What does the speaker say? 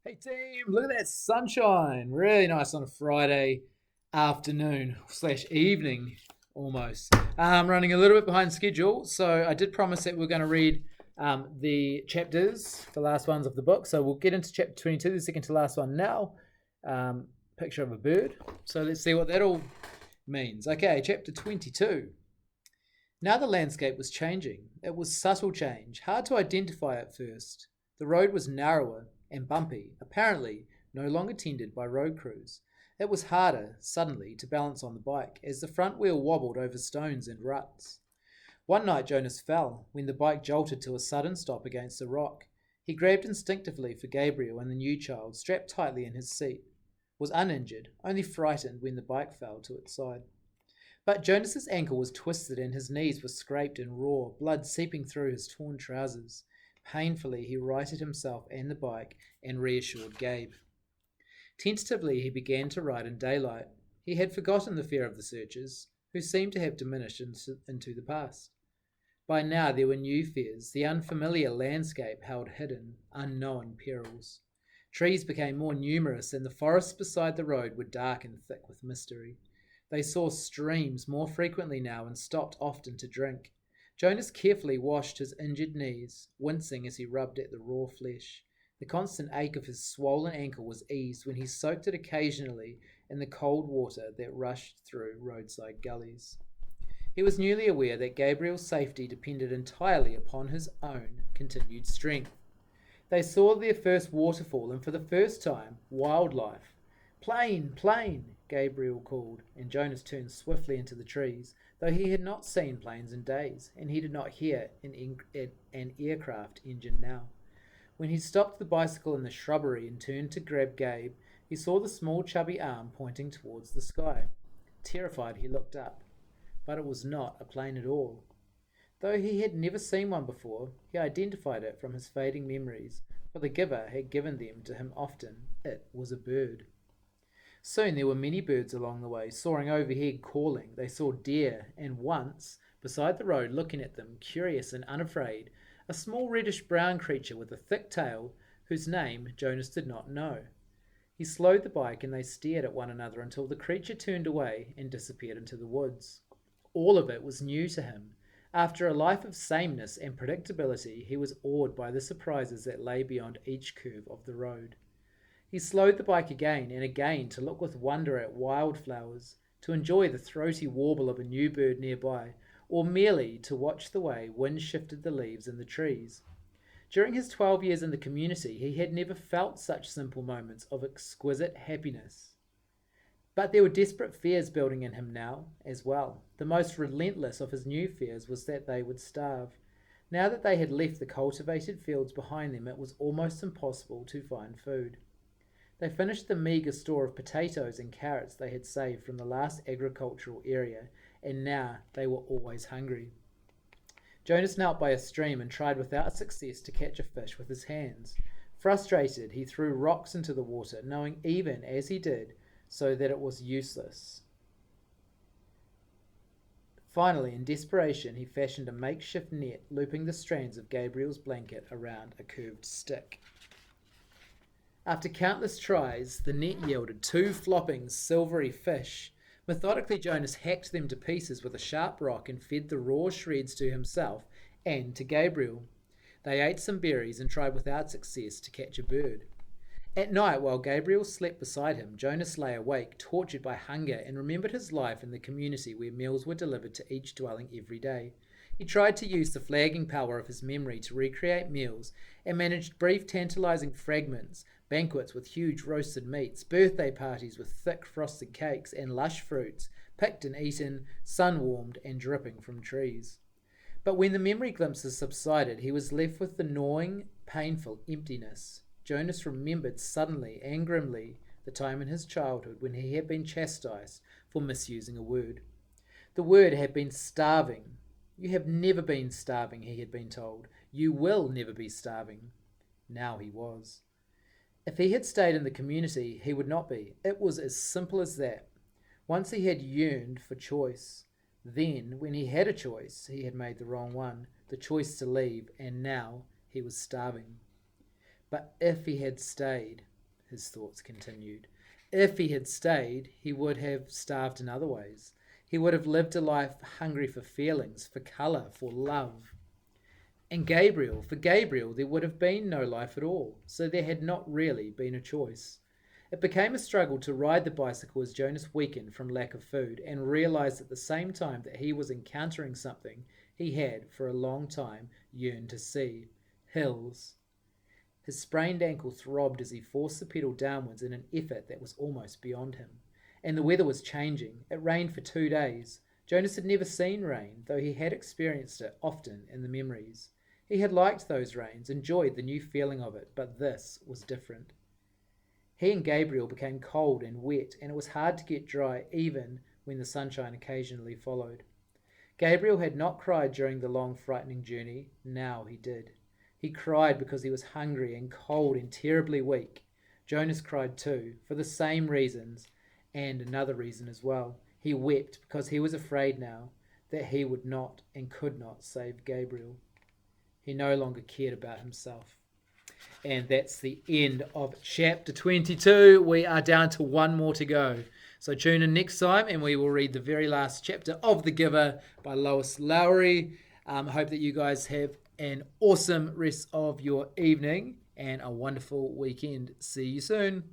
Hey team, look at that sunshine. Really nice on a Friday afternoon slash evening almost. I'm running a little bit behind schedule, so I did promise that we're going to read the chapters, the last ones of the book. So we'll get into chapter 22, the second to last one now. Um, Picture of a bird. So let's see what that all means. Okay, chapter 22. Now the landscape was changing. It was subtle change, hard to identify at first. The road was narrower and bumpy, apparently no longer tended by road crews. It was harder, suddenly, to balance on the bike as the front wheel wobbled over stones and ruts. One night Jonas fell when the bike jolted to a sudden stop against a rock. He grabbed instinctively for Gabriel and the new child, strapped tightly in his seat. Was uninjured, only frightened when the bike fell to its side. But Jonas's ankle was twisted and his knees were scraped and raw, blood seeping through his torn trousers. Painfully, he righted himself and the bike and reassured Gabe. Tentatively, he began to ride in daylight. He had forgotten the fear of the searchers, who seemed to have diminished into the past. By now, there were new fears. The unfamiliar landscape held hidden, unknown perils. Trees became more numerous, and the forests beside the road were dark and thick with mystery. They saw streams more frequently now and stopped often to drink. Jonas carefully washed his injured knees, wincing as he rubbed at the raw flesh. The constant ache of his swollen ankle was eased when he soaked it occasionally in the cold water that rushed through roadside gullies. He was newly aware that Gabriel's safety depended entirely upon his own continued strength. They saw their first waterfall and for the first time, wildlife. Plane, plane, Gabriel called, and Jonas turned swiftly into the trees, though he had not seen planes in days, and he did not hear an aircraft engine now. When he stopped the bicycle in the shrubbery and turned to grab Gabe, he saw the small chubby arm pointing towards the sky. Terrified, he looked up, but it was not a plane at all. Though he had never seen one before, he identified it from his fading memories, for the giver had given them to him often. It was a bird. Soon there were many birds along the way, soaring overhead, calling. They saw deer, and once, beside the road, looking at them, curious and unafraid, a small reddish-brown creature with a thick tail, whose name Jonas did not know. He slowed the bike, and they stared at one another until the creature turned away and disappeared into the woods. All of it was new to him. After a life of sameness and predictability, he was awed by the surprises that lay beyond each curve of the road. He slowed the bike again and again to look with wonder at wildflowers, to enjoy the throaty warble of a new bird nearby, or merely to watch the way wind shifted the leaves in the trees. During his 12 years in the community, he had never felt such simple moments of exquisite happiness. But there were desperate fears building in him now, as well. The most relentless of his new fears was that they would starve. Now that they had left the cultivated fields behind them, it was almost impossible to find food. They finished the meagre store of potatoes and carrots they had saved from the last agricultural area, and now they were always hungry. Jonas knelt by a stream and tried without success to catch a fish with his hands. Frustrated, he threw rocks into the water, knowing even as he did so that it was useless. Finally, in desperation, he fashioned a makeshift net, looping the strands of Gabriel's blanket around a curved stick. After countless tries, the net yielded two flopping, silvery fish. Methodically, Jonas hacked them to pieces with a sharp rock and fed the raw shreds to himself and to Gabriel. They ate some berries and tried without success to catch a bird. At night, while Gabriel slept beside him, Jonas lay awake, tortured by hunger, and remembered his life in the community where meals were delivered to each dwelling every day. He tried to use the flagging power of his memory to recreate meals and managed brief, tantalizing fragments, banquets with huge roasted meats, birthday parties with thick frosted cakes and lush fruits, picked and eaten, sun-warmed and dripping from trees. But when the memory glimpses subsided, he was left with the gnawing, painful emptiness. Jonas remembered suddenly and grimly the time in his childhood when he had been chastised for misusing a word. The word had been starving. You have never been starving, he had been told. You will never be starving. Now he was. If he had stayed in the community, he would not be. It was as simple as that. Once he had yearned for choice. Then, when he had a choice, he had made the wrong one, the choice to leave, and now he was starving. But if he had stayed, his thoughts continued. If he had stayed, he would have starved in other ways. He would have lived a life hungry for feelings, for colour, for love. And for Gabriel, there would have been no life at all, so there had not really been a choice. It became a struggle to ride the bicycle as Jonas weakened from lack of food and realized at the same time that he was encountering something he had, for a long time, yearned to see: hills. His sprained ankle throbbed as he forced the pedal downwards in an effort that was almost beyond him. And the weather was changing. It rained for 2 days. Jonas had never seen rain, though he had experienced it often in the memories. He had liked those rains, enjoyed the new feeling of it, but this was different. He and Gabriel became cold and wet, and it was hard to get dry even when the sunshine occasionally followed. Gabriel had not cried during the long, frightening journey. Now he did. He cried because he was hungry and cold and terribly weak. Jonas cried too, for the same reasons, and another reason as well. He wept because he was afraid now that he would not and could not save Gabriel. He no longer cared about himself. And that's the end of chapter 22. We are down to one more to go. So tune in next time and we will read the very last chapter of The Giver by Lois Lowry. I hope that you guys have an awesome rest of your evening and a wonderful weekend. See you soon.